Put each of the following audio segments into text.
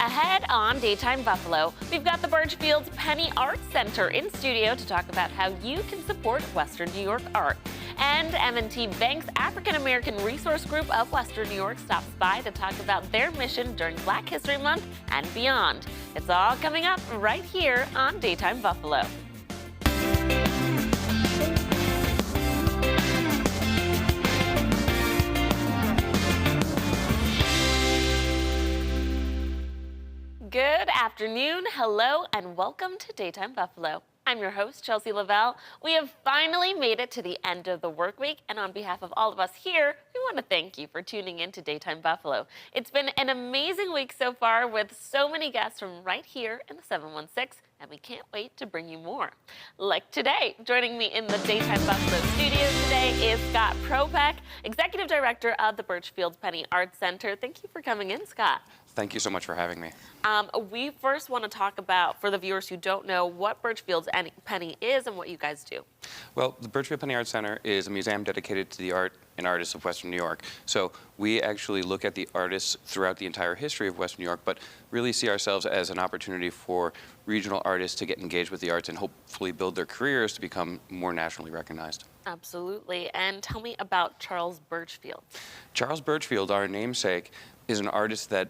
ahead on Daytime Buffalo, we've got the Birchfield's Penny Arts Center in studio to talk about how you can support Western New York art. And M&T Bank's African American Resource Group of Western New York stops by to talk about their mission during Black History Month and beyond. It's all coming up right here on Daytime Buffalo. Good afternoon, hello, and welcome to Daytime Buffalo. I'm your host, Chelsea Lavelle. We have finally made it to the end of the work week, and on behalf of all of us here, we want to thank you for tuning in to Daytime Buffalo. It's been an amazing week so far with so many guests from right here in the 716, and we can't wait to bring you more. Like today, joining me in the Daytime Buffalo studios today is Scott Propek, Executive Director of the Birchfield's Penny Arts Center. Thank you for coming in, Scott. Thank you so much for having me. We first want to talk about, for the viewers who don't know, what Birchfield's Penny is and what you guys do. Well, the Birchfield Penny Arts Center is a museum dedicated to the art and artists of Western New York. So we actually look at the artists throughout the entire history of Western New York, but really see ourselves as an opportunity for regional artists to get engaged with the arts and hopefully build their careers to become more nationally recognized. Absolutely. And tell me about Charles Birchfield. Charles Birchfield, our namesake, is an artist that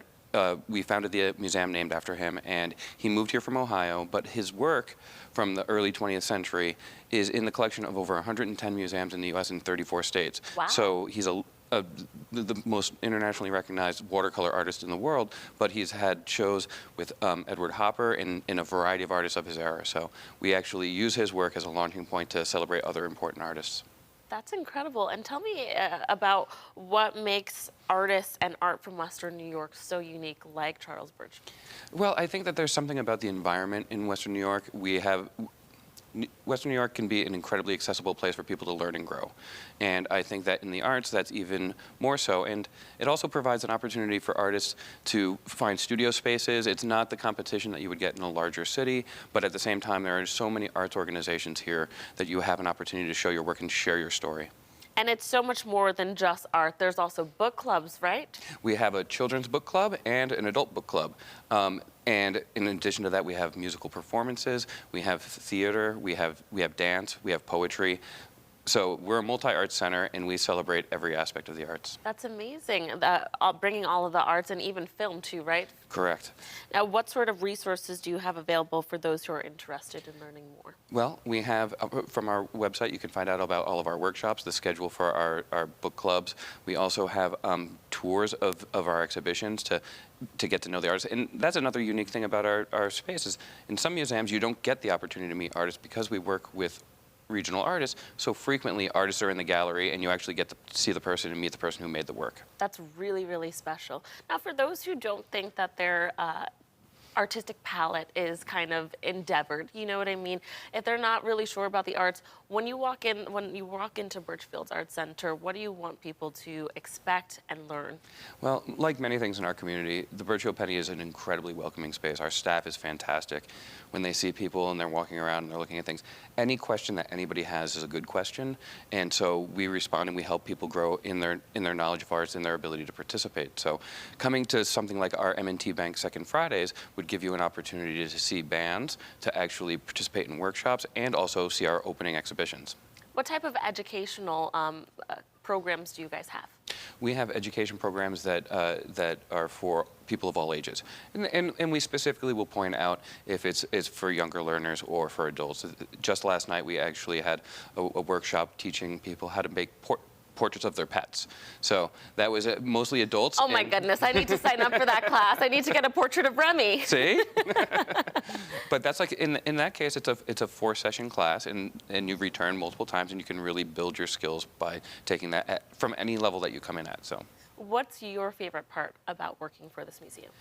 we founded the museum named after him, and he moved here from Ohio, but his work from the early 20th century is in the collection of over 110 museums in the U.S. in 34 states. Wow. So he's the most internationally recognized watercolor artist in the world, but he's had shows with Edward Hopper and a variety of artists of his era. So we actually use his work as a launching point to celebrate other important artists. That's incredible. And tell me about what makes artists and art from Western New York so unique, like Charles Birchfield. Well, I think that there's something about the environment in Western New York. Western New York can be an incredibly accessible place for people to learn and grow. And I think that in the arts, that's even more so. And it also provides an opportunity for artists to find studio spaces. It's not the competition that you would get in a larger city, but at the same time, there are so many arts organizations here that you have an opportunity to show your work and share your story. And it's so much more than just art. There's also book clubs, right? We have a children's book club and an adult book club. And in addition to that, we have musical performances, we have theater, we have dance, we have poetry. So we're a multi-arts center, and we celebrate every aspect of the arts. That's amazing, bringing all of the arts and even film too, right? Correct. Now, what sort of resources do you have available for those who are interested in learning more? Well, we have, from our website, you can find out about all of our workshops, the schedule for our book clubs. We also have tours of our exhibitions to get to know the artists. And that's another unique thing about our spaces. In some museums, you don't get the opportunity to meet artists because we work with regional artists, so frequently artists are in the gallery and you actually get to see the person and meet the person who made the work. That's really, really special. Now, for those who don't think that their artistic palette is kind of endeavored, you know what I mean? If they're not really sure about the arts, when you walk into Birchfield's Art Center, what do you want people to expect and learn? Well, like many things in our community, the Birchfield Penny is an incredibly welcoming space. Our staff is fantastic. When they see people and they're walking around and they're looking at things, any question that anybody has is a good question, and so we respond and we help people grow in their knowledge of arts and their ability to participate. So coming to something like our M&T Bank Second Fridays would give you an opportunity to see bands, to actually participate in workshops, and also see our opening exhibitions. What type of educational programs do you guys have? We have education programs that are for people of all ages. And we specifically will point out if it's for younger learners or for adults. Just last night, we actually had a workshop teaching people how to make portraits of their pets. So that was mostly adults. Oh my goodness, I need to sign up for that class. I need to get a portrait of Remy. See? But that's like, in that case, it's a 4-session class, and you return multiple times, and you can really build your skills by taking that from any level that you come in at. So. What's your favorite part about working for this museum?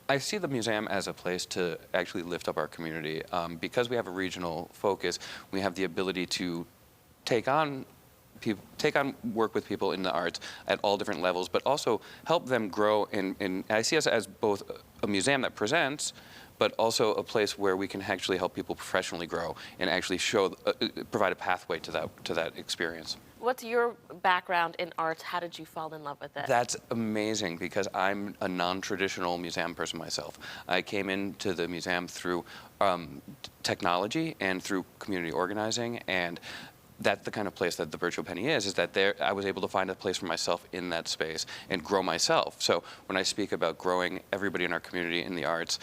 I see the museum as a place to actually lift up our community. Because we have a regional focus, we have the ability to take on work with people in the arts at all different levels, but also help them grow. And I see us as both a museum that presents, but also a place where we can actually help people professionally grow and actually provide a pathway to that experience. What's your background in arts? How did you fall in love with it? That's amazing because I'm a non-traditional museum person myself. I came into the museum through technology and through community organizing, and that's the kind of place that the Virtual Penny is that there I was able to find a place for myself in that space and grow myself. So when I speak about growing everybody in our community in the arts,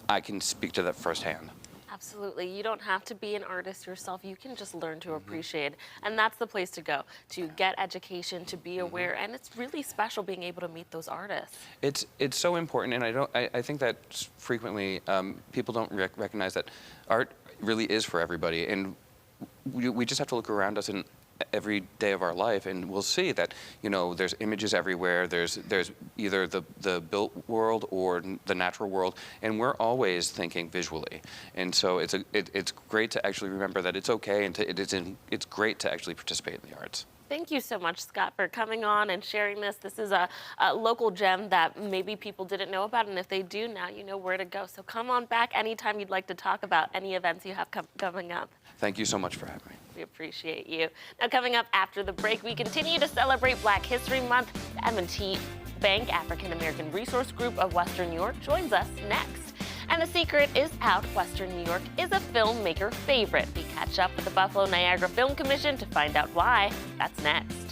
I can speak to that firsthand. Absolutely. You don't have to be an artist yourself. You can just learn to appreciate. And that's the place to go, to get education, to be aware. And it's really special being able to meet those artists. It's so important, and I think that frequently people don't recognize that art really is for everybody, and we just have to look around us in every day of our life, and we'll see that there's images everywhere. There's either the built world or the natural world, and we're always thinking visually. And so it's great to actually remember that it's okay, and it's great to actually participate in the arts. Thank you so much, Scott, for coming on and sharing this. This is a local gem that maybe people didn't know about, and if they do, now you know where to go. So come on back anytime you'd like to talk about any events you have coming up. Thank you so much for having me. We appreciate you. Now, coming up after the break, we continue to celebrate Black History Month. The M&T Bank African American Resource Group of Western New York joins us next. And the secret is out. Western New York is a filmmaker favorite. We catch up with the Buffalo Niagara Film Commission to find out why. That's next.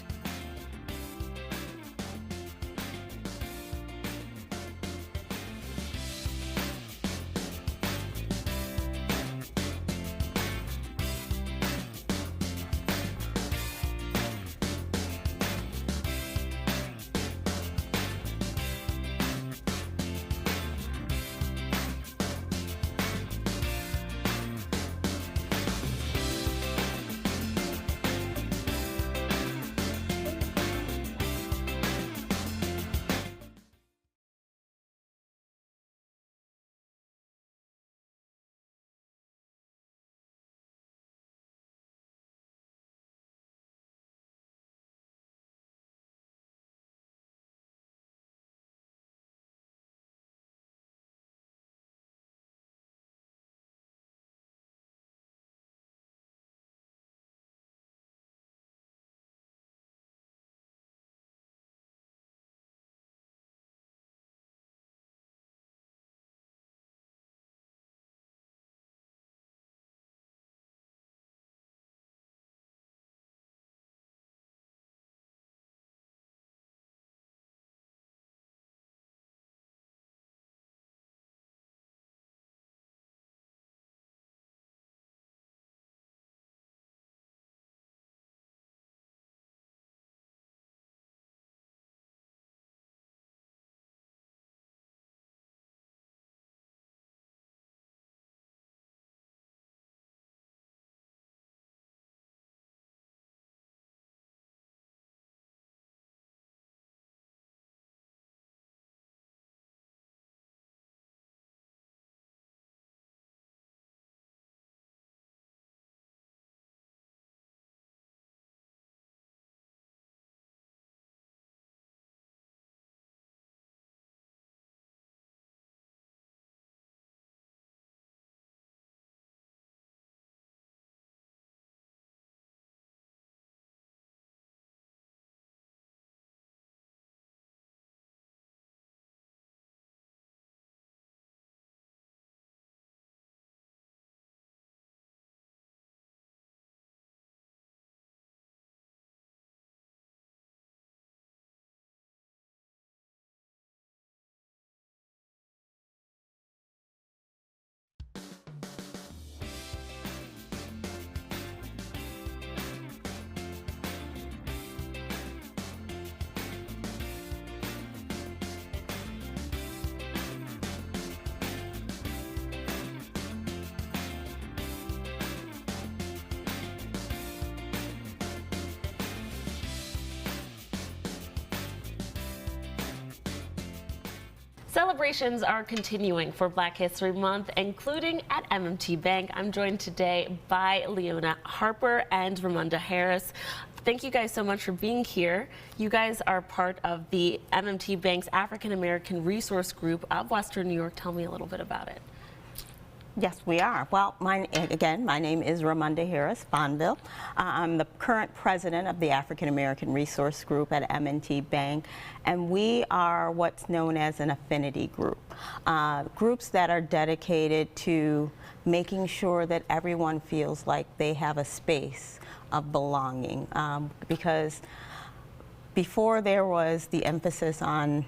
Celebrations are continuing for Black History Month, including at M&T Bank. I'm joined today by Leona Harper and Ramunda Harris. Thank you guys so much for being here. You guys are part of the M&T Bank's African American Resource Group of Western New York. Tell me a little bit about it. Yes, we are. Well, again, my name is Ramonda Harris Bonville. I'm the current president of the African American Resource Group at M&T Bank, and we are what's known as an affinity group. Groups that are dedicated to making sure that everyone feels like they have a space of belonging, because before there was the emphasis on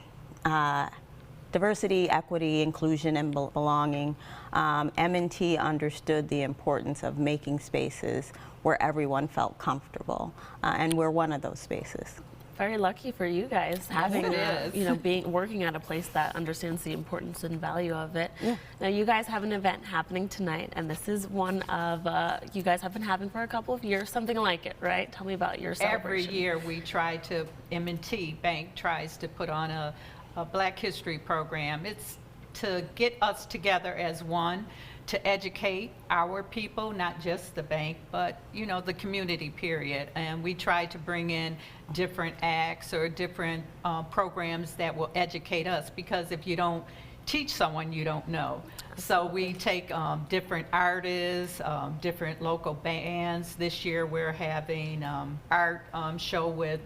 diversity, equity, inclusion, and belonging, M&T understood the importance of making spaces where everyone felt comfortable, and we're one of those spaces. Very lucky for you guys having, it is. you know, working at a place that understands the importance and value of it. Yeah. Now, you guys have an event happening tonight, and this is one of you guys have been having for a couple of years, something like it, right? Tell me about your celebration. Every year we try to, M&T Bank tries to put on a Black History program. It's to get us together as one, to educate our people, not just the bank, but you know, the community, period. And we try to bring in different acts or different programs that will educate us, because if you don't teach someone, you don't know. So we take different artists, different local bands. This year we're having art show with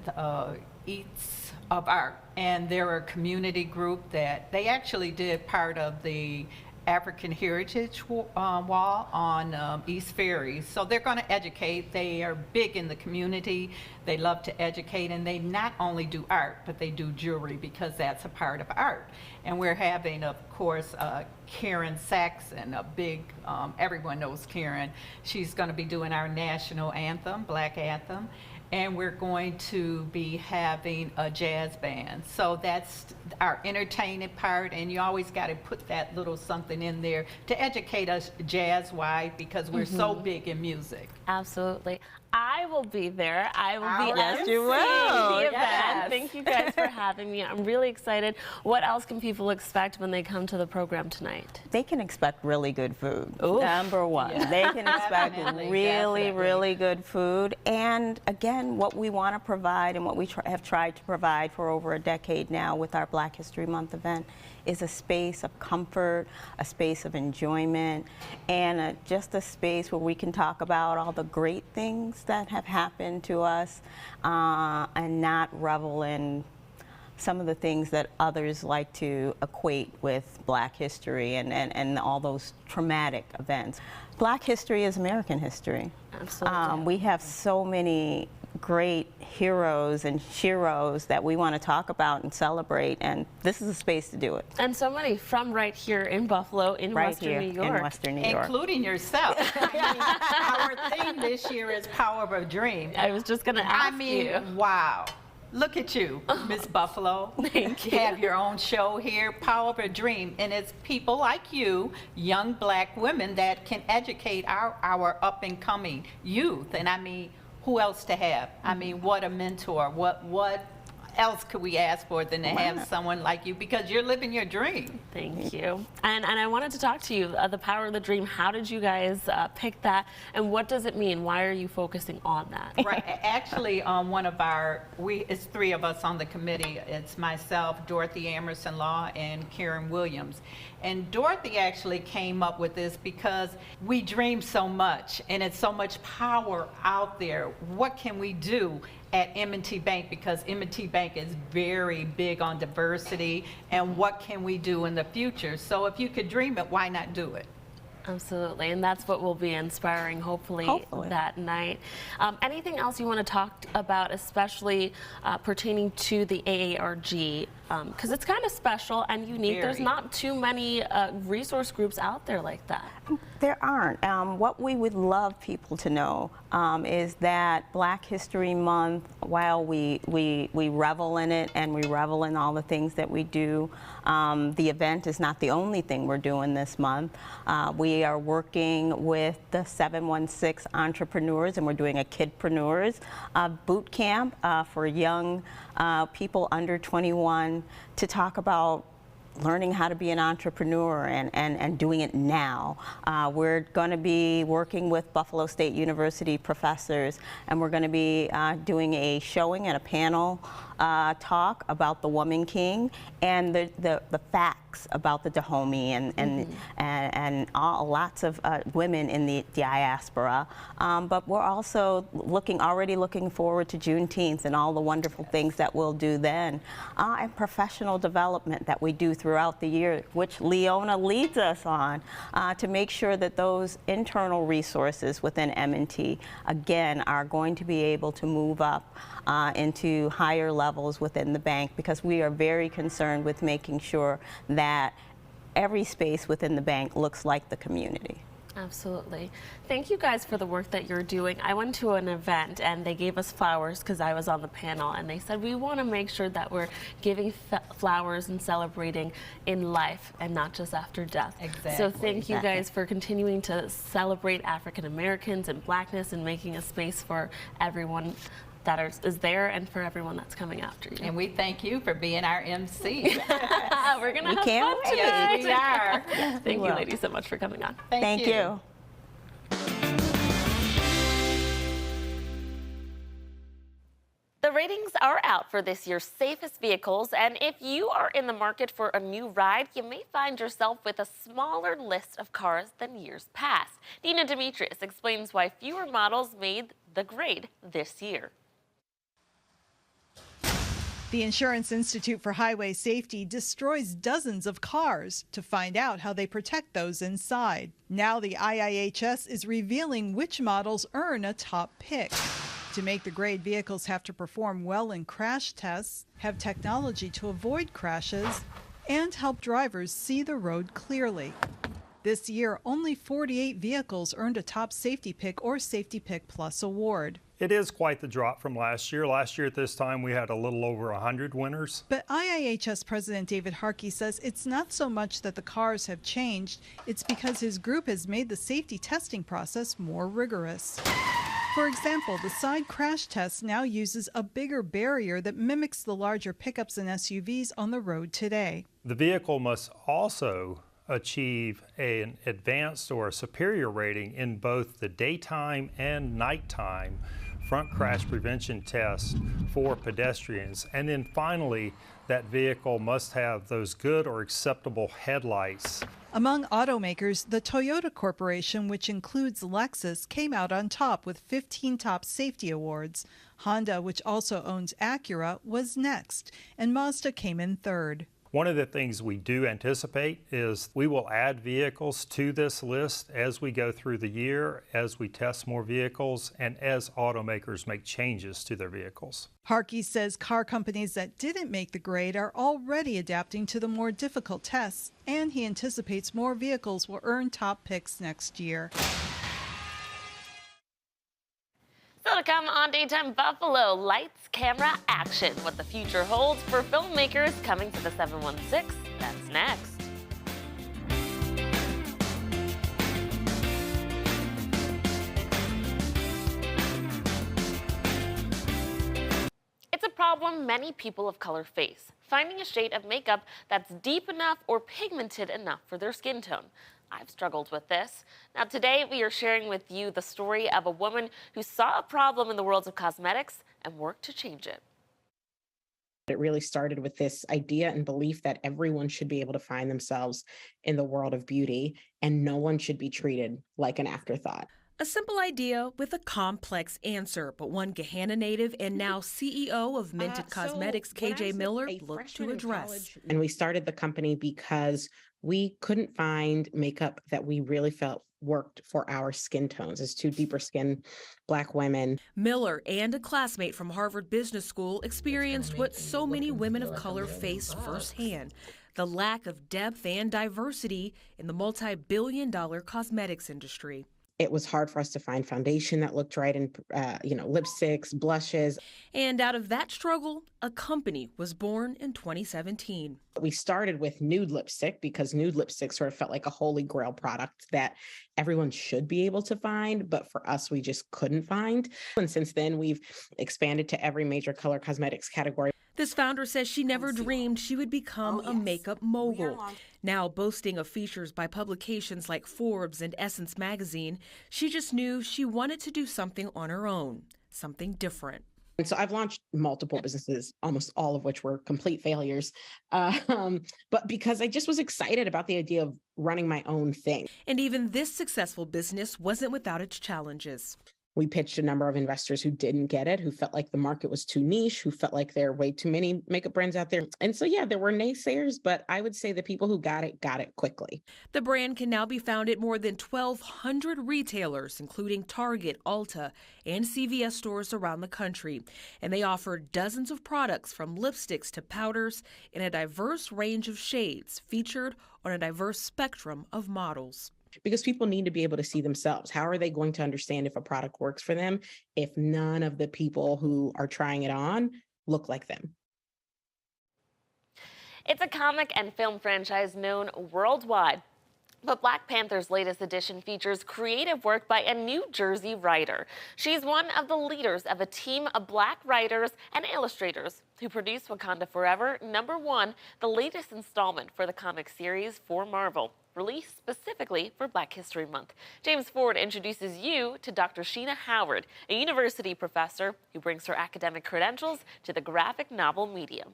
Eats of Art, and they're a community group that they actually did part of the African Heritage Wall on East Ferry. So they're going to educate. They are big in the community. They love to educate, and they not only do art, but they do jewelry, because that's a part of art. And we're having, of course, Karen Saxon, a big, everyone knows Karen. She's going to be doing our national anthem, Black Anthem. And we're going to be having a jazz band. So that's our entertaining part, and you always got to put that little something in there to educate us jazz-wise, because we're so big in music. Absolutely. I will be there. I will be Yes, you emceeing will. the event. Yes. Thank you guys for having me. I'm really excited. What else can people expect when they come to the program tonight? They can expect really good food. Oof. Number one, Yeah. they can expect Definitely, really, definitely. really good food. And again, what we want to provide and what we have tried to provide for over a decade now with our Black History Month event is a space of comfort, a space of enjoyment, and just a space where we can talk about all the great things that have happened to us, and not revel in some of the things that others like to equate with Black history and all those traumatic events. Black history is American history. Absolutely. We have so many great heroes and sheroes that we want to talk about and celebrate, and this is a space to do it. And so many from right here in Buffalo, in Right Western here New York. in Western New York. Including yourself. I mean, our theme this year is Power of a Dream. I was just going to ask I mean, you. wow. Look at you, Miss Buffalo. Thank you. Have your own show here, Power of a Dream. And it's people like you, young Black women, that can educate our up and coming youth. And I mean, who else to have? I mean, what a mentor. What else could we ask for than to have someone like you, because you're living your dream. Thank you. And I wanted to talk to you, the Power of the Dream. How did you guys pick that, and what does it mean? Why are you focusing on that? Right. Actually, one of our, it's three of us on the committee. It's myself, Dorothy Amerson Law, and Karen Williams. And Dorothy actually came up with this because we dream so much, and it's so much power out there. What can we do at M&T Bank, because M&T Bank is very big on diversity, and what can we do in the future? So if you could dream it, why not do it? Absolutely, and that's what will be inspiring, hopefully. That night. Anything else you want to talk about, especially pertaining to the AARG? Because it's kind of special and unique. Very. There's not too many resource groups out there like that. There aren't. What we would love people to know is that Black History Month, while we revel in it and we revel in all the things that we do, the event is not the only thing we're doing this month. We are working with the 716 entrepreneurs, and we're doing a Kidpreneurs boot camp for young people under 21 to talk about learning how to be an entrepreneur and doing it now. We're going to be working with Buffalo State University professors, and we're going to be doing a showing and a panel talk about the Woman King and the facts about the Dahomey and lots of women in the diaspora. But we're also already looking forward to Juneteenth and all the wonderful things that we'll do then, and professional development that we do throughout the year, which Leona leads us on, to make sure that those internal resources within M&T, again, are going to be able to move up into higher levels within the bank, because we are very concerned with making sure that every space within the bank looks like the community. Absolutely. Thank you guys for the work that you're doing. I went to an event and they gave us flowers because I was on the panel, and they said we want to make sure that we're giving flowers and celebrating in life and not just after death. Exactly. So thank you guys for continuing to celebrate African Americans and Blackness and making a space for everyone that is there and for everyone that's coming after you. And we thank you for being our MC. We're going to have fun today. Yes, we are. Thank you, ladies, so much for coming on. Thank you. The ratings are out for this year's safest vehicles, and if you are in the market for a new ride, you may find yourself with a smaller list of cars than years past. Dina Demetrius explains why fewer models made the grade this year. The Insurance Institute for Highway Safety destroys dozens of cars to find out how they protect those inside. Now the IIHS is revealing which models earn a top pick. To make the grade, vehicles have to perform well in crash tests, have technology to avoid crashes, and help drivers see the road clearly. This year, only 48 vehicles earned a top safety pick or Safety Pick Plus award. It is quite the drop from last year. Last year at this time, we had a little over 100 winners. But IIHS President David Harkey says it's not so much that the cars have changed, it's because his group has made the safety testing process more rigorous. For example, the side crash test now uses a bigger barrier that mimics the larger pickups and SUVs on the road today. The vehicle must also achieve an advanced or a superior rating in both the daytime and nighttime front crash prevention test for pedestrians. And then finally, that vehicle must have those good or acceptable headlights. Among automakers, the Toyota Corporation, which includes Lexus, came out on top with 15 top safety awards. Honda, which also owns Acura, was next, and Mazda came in third. One of the things we do anticipate is we will add vehicles to this list as we go through the year, as we test more vehicles, and as automakers make changes to their vehicles. Harkey says car companies that didn't make the grade are already adapting to the more difficult tests, and he anticipates more vehicles will earn top picks next year. So to come on Daytime Buffalo, lights, camera, action. What the future holds for filmmakers coming to the 716. That's next. It's a problem many people of color face, finding a shade of makeup that's deep enough or pigmented enough for their skin tone. I've struggled with this. Now today we are sharing with you the story of a woman who saw a problem in the world of cosmetics and worked to change it. It really started with this idea and belief that everyone should be able to find themselves in the world of beauty and no one should be treated like an afterthought. A simple idea with a complex answer, but one Gahanna native and now CEO of Minted Cosmetics, KJ Miller, looked to address. And we started the company because we couldn't find makeup that we really felt worked for our skin tones as two deeper skin Black women. Miller and a classmate from Harvard Business School experienced what so many women of color face firsthand, the lack of depth and diversity in the multi-billion-dollar cosmetics industry. It was hard for us to find foundation that looked right in, lipsticks, blushes. And out of that struggle, a company was born in 2017. We started with nude lipstick because nude lipstick sort of felt like a holy grail product that everyone should be able to find, but for us, we just couldn't find. And since then, we've expanded to every major color cosmetics category. This founder says she never dreamed she would become a makeup mogul. Now boasting of features by publications like Forbes and Essence magazine, she just knew she wanted to do something on her own, something different. And so I've launched multiple businesses, almost all of which were complete failures. But because I just was excited about the idea of running my own thing. And even this successful business wasn't without its challenges. We pitched a number of investors who didn't get it, who felt like the market was too niche, who felt like there are way too many makeup brands out there. And so, yeah, there were naysayers, but I would say the people who got it quickly. The brand can now be found at more than 1,200 retailers, including Target, Ulta, and CVS stores around the country. And they offer dozens of products from lipsticks to powders in a diverse range of shades, featured on a diverse spectrum of models. Because people need to be able to see themselves. How are they going to understand if a product works for them if none of the people who are trying it on look like them? It's a comic and film franchise known worldwide. But Black Panther's latest edition features creative work by a New Jersey writer. She's one of the leaders of a team of Black writers and illustrators who produced Wakanda Forever #1, the latest installment for the comic series for Marvel, released specifically for Black History Month. James Ford introduces you to Dr. Sheena Howard, a university professor who brings her academic credentials to the graphic novel medium.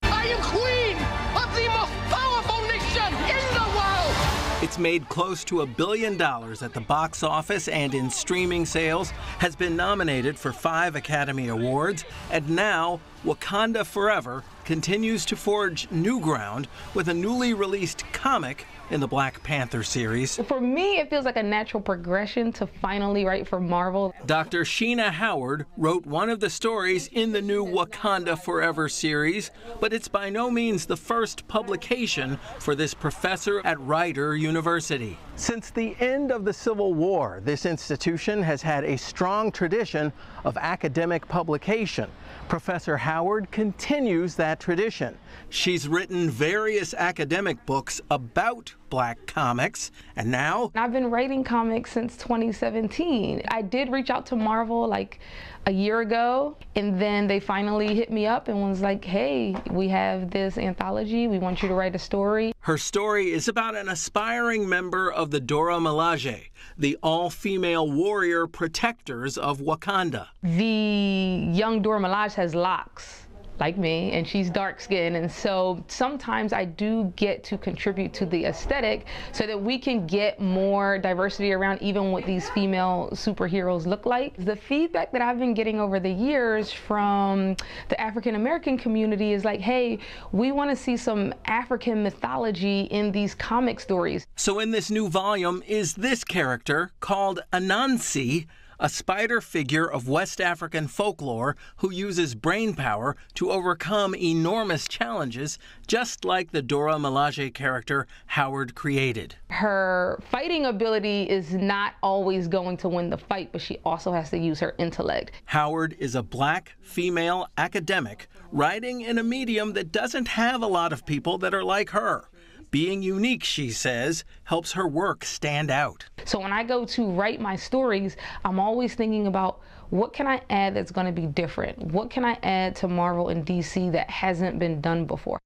I am queen of the most powerful nation in the world! It's made close to $1 billion at the box office and in streaming sales, has been nominated for 5 Academy Awards, and now Wakanda Forever continues to forge new ground with a newly released comic in the Black Panther series. For me, it feels like a natural progression to finally write for Marvel. Dr. Sheena Howard wrote one of the stories in the new Wakanda Forever series, but it's by no means the first publication for this professor at Rider University. Since the end of the Civil War, this institution has had a strong tradition of academic publication. Professor Howard continues that tradition. She's written various academic books about Black comics, and now I've been writing comics since 2017. I did reach out to Marvel like a year ago, and then they finally hit me up and was like, hey, we have this anthology, we want you to write a story. Her story is about an aspiring member of the Dora Milaje, the all-female warrior protectors of Wakanda. The young Dora Milaje has locks, like me, and she's dark-skinned, and so sometimes I do get to contribute to the aesthetic so that we can get more diversity around even what these female superheroes look like. The feedback that I've been getting over the years from the African American community is like, hey, we want to see some African mythology in these comic stories. So in this new volume is this character called Anansi, a spider figure of West African folklore who uses brain power to overcome enormous challenges, just like the Dora Milaje character Howard created. Her fighting ability is not always going to win the fight, but she also has to use her intellect. Howard is a Black female academic writing in a medium that doesn't have a lot of people that are like her. Being unique, she says, helps her work stand out. So when I go to write my stories, I'm always thinking about what can I add that's going to be different? What can I add to Marvel and DC that hasn't been done before?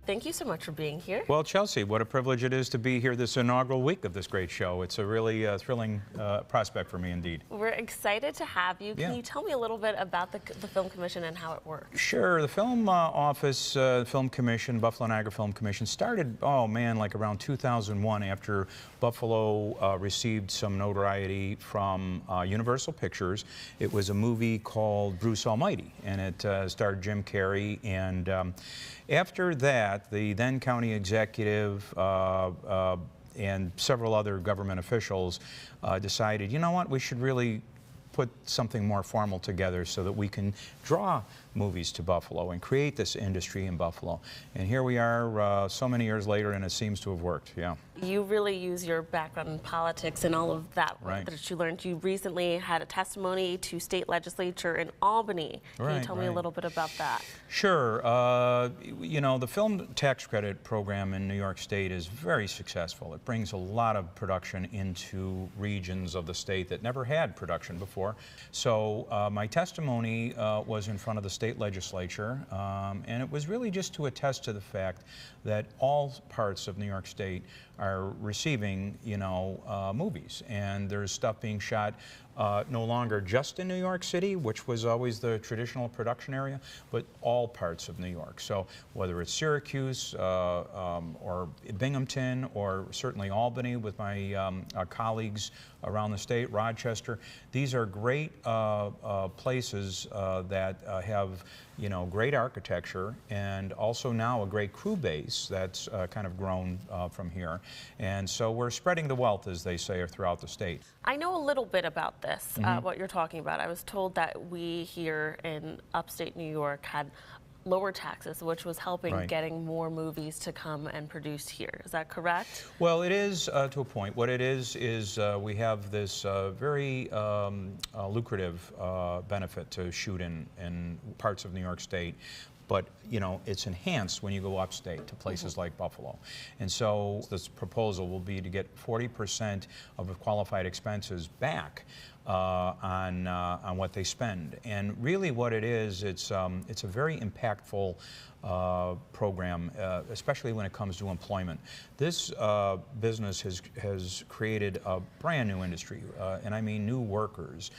Thank you so much for being here. Well, Chelsea, what a privilege it is to be here this inaugural week of this great show. It's a really thrilling prospect for me indeed. We're excited to have you. Can you tell me a little bit about the Film Commission and how it works? Sure. The Film Office, Film Commission, Buffalo Niagara Film Commission started, oh man, like around 2001 after Buffalo received some notoriety from Universal Pictures. It was a movie called Bruce Almighty, and it starred Jim Carrey. And after that, the then county executive and several other government officials decided, you know what, we should really put something more formal together so that we can draw movies to Buffalo and create this industry in Buffalo. And here we are so many years later, and it seems to have worked, yeah. You really use your background in politics and all of that Right. that you learned. You recently had a testimony to state legislature in Albany. Can you tell me a little bit about that? Sure. You know, the film tax credit program in New York State is very successful. It brings a lot of production into regions of the state that never had production before. So my testimony was in front of the state legislature, and it was really just to attest to the fact that all parts of New York State are receiving, movies. And there's stuff being shot no longer just in New York City, which was always the traditional production area, but all parts of New York. So whether it's Syracuse or Binghamton or certainly Albany with my colleagues around the state, Rochester, these are great places that have great architecture and also now a great crew base that's kind of grown from here. And so we're spreading the wealth, as they say, throughout the state. I know a little bit about this, what you're talking about. I was told that we here in upstate New York had lower taxes, which was helping getting more movies to come and produce here. Is that correct? Well, it is to a point. What it is we have this very lucrative benefit to shoot in parts of New York State. But, it's enhanced when you go upstate to places like Buffalo. And so this proposal will be to get 40% of the qualified expenses back on what they spend. And really what it is, it's a very impactful program, especially when it comes to employment. This business has created a brand new industry, and I mean new workers,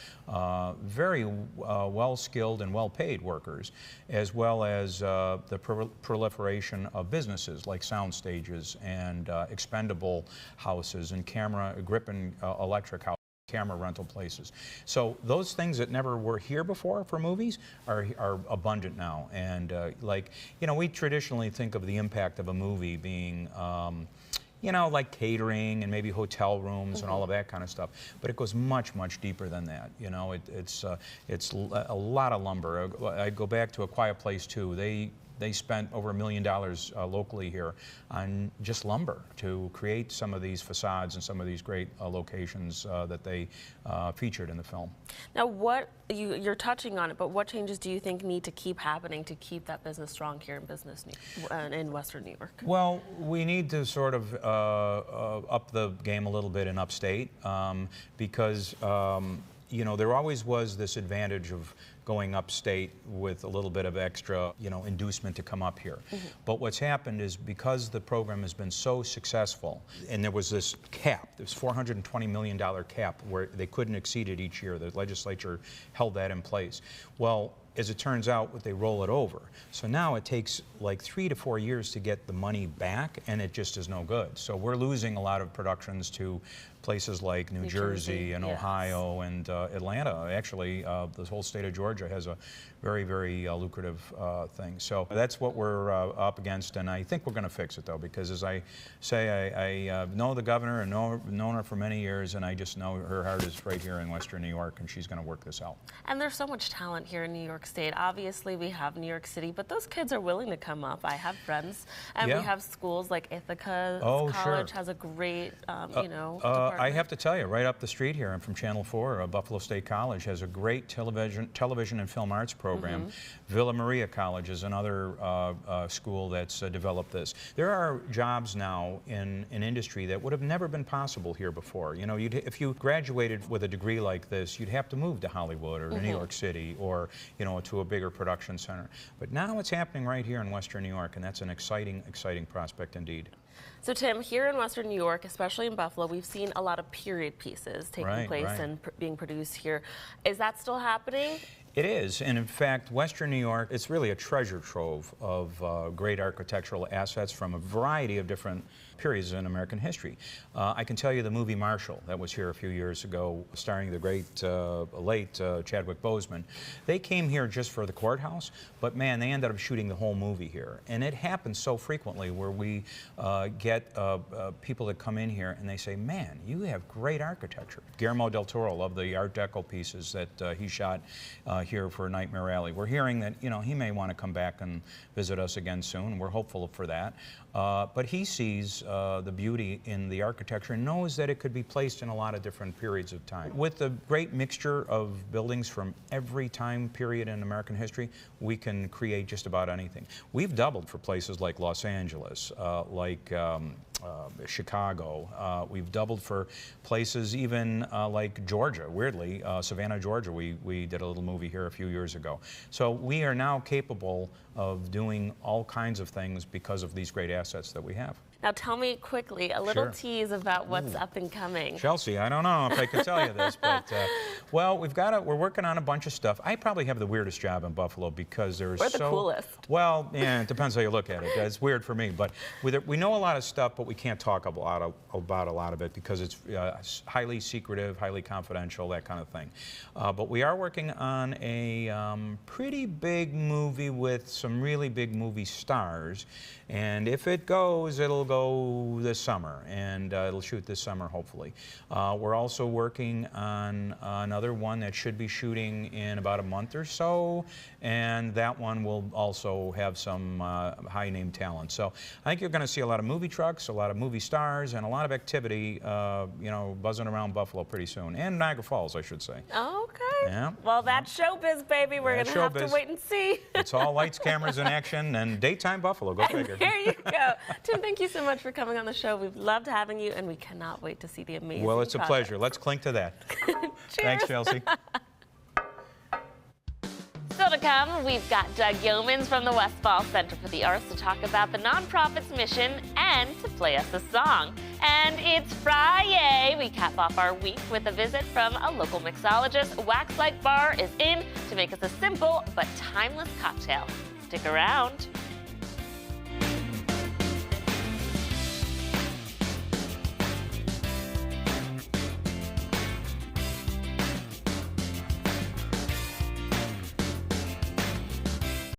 very well-skilled and well-paid workers, as well as the proliferation of businesses like sound stages and expendable houses and grip and electric houses, camera rental places. So those things that never were here before for movies are abundant now. And we traditionally think of the impact of a movie being like catering and maybe hotel rooms and all of that kind of stuff. But it goes much, much deeper than that. It's a lot of lumber. I go back to A Quiet Place 2. They spent over $1 million locally here on just lumber to create some of these facades and some of these great locations that they featured in the film. Now, what you're touching on it, but what changes do you think need to keep happening to keep that business strong here in Western New York? Well, we need to sort of up the game a little bit in upstate because there always was this advantage of going upstate with a little bit of extra, inducement to come up here. But what's happened is because the program has been so successful, and there was this cap, this $420 million cap where they couldn't exceed it each year. The legislature held that in place. Well, as it turns out, they roll it over. So now it takes like 3 to 4 years to get the money back, and it just is no good. So we're losing a lot of productions to places like New Jersey and Ohio and Atlanta. Actually, the whole state of Georgia has a very, very lucrative thing. So that's what we're up against, and I think we're going to fix it, though, because as I say, I know the governor and known her for many years, and I just know her heart is right here in Western New York, and she's going to work this out. And there's so much talent here in New York State. Obviously, we have New York City, but those kids are willing to come up. I have friends, and we have schools like Ithaca College has a great, department. I have to tell you, right up the street here, I'm from Channel 4, Buffalo State College has a great television and film arts program. Villa Maria College is another school that's developed this. There are jobs now in an industry that would have never been possible here before. If you graduated with a degree like this, you'd have to move to Hollywood or New York City or, to a bigger production center. But now it's happening right here in Western New York, and that's an exciting, exciting prospect indeed. So Tim, here in Western New York, especially in Buffalo, we've seen a lot of period pieces taking place and being produced here. Is that still happening? It is, and in fact, Western New York, it's really a treasure trove of great architectural assets from a variety of different periods in American history. I can tell you the movie Marshall, that was here a few years ago, starring the great, late Chadwick Boseman. They came here just for the courthouse, but man, they ended up shooting the whole movie here. And it happens so frequently where we get people that come in here and they say, man, you have great architecture. Guillermo del Toro loved the Art Deco pieces that he shot here for Nightmare Alley. We're hearing that, he may want to come back and visit us again soon. We're hopeful for that. But he sees the beauty in the architecture and knows that it could be placed in a lot of different periods of time. With the great mixture of buildings from every time period in American history, we can create just about anything. We've doubled for places like Los Angeles, like Chicago. We've doubled for places even like Georgia, weirdly, Savannah, Georgia. We did a little movie here a few years ago. So we are now capable of doing all kinds of things because of these great assets that we have. Now tell me quickly, a little Sure. tease about what's up and coming. Chelsea, I don't know if I can tell you this, but well, we're working on a bunch of stuff. I probably have the weirdest job in Buffalo because there's We're the coolest. Well, yeah, it depends how you look at it. It's weird for me, but we know a lot of stuff, but we can't talk about a lot of it because it's highly secretive, highly confidential, that kind of thing. But we are working on a pretty big movie with some really big movie stars, and if it goes, it'll go this summer, and it'll shoot this summer, hopefully. We're also working on another one that should be shooting in about a month or so, and that one will also have some high-name talent. So I think you're going to see a lot of movie trucks, a lot of movie stars, and a lot of activity, you know, buzzing around Buffalo pretty soon, and Niagara Falls, I should say. Okay. Yeah. Well, that's showbiz, baby. We're going to have to wait and see. It's all lights, cameras, and action, and daytime Buffalo. Go figure. There you go. Tim, thank you so much for coming on the show. We've loved having you, and we cannot wait to see the amazing Well, it's a project. pleasure. Let's clink to that. Cheers. Thanks, Chelsea. Still to come, we've got Doug Yeomans from the Westfall Center for the Arts to talk about the nonprofit's mission and to play us a song. And it's Friday. We cap off our week with a visit from a local mixologist. Waxlight Bar is in to make us a simple but timeless cocktail. Stick around.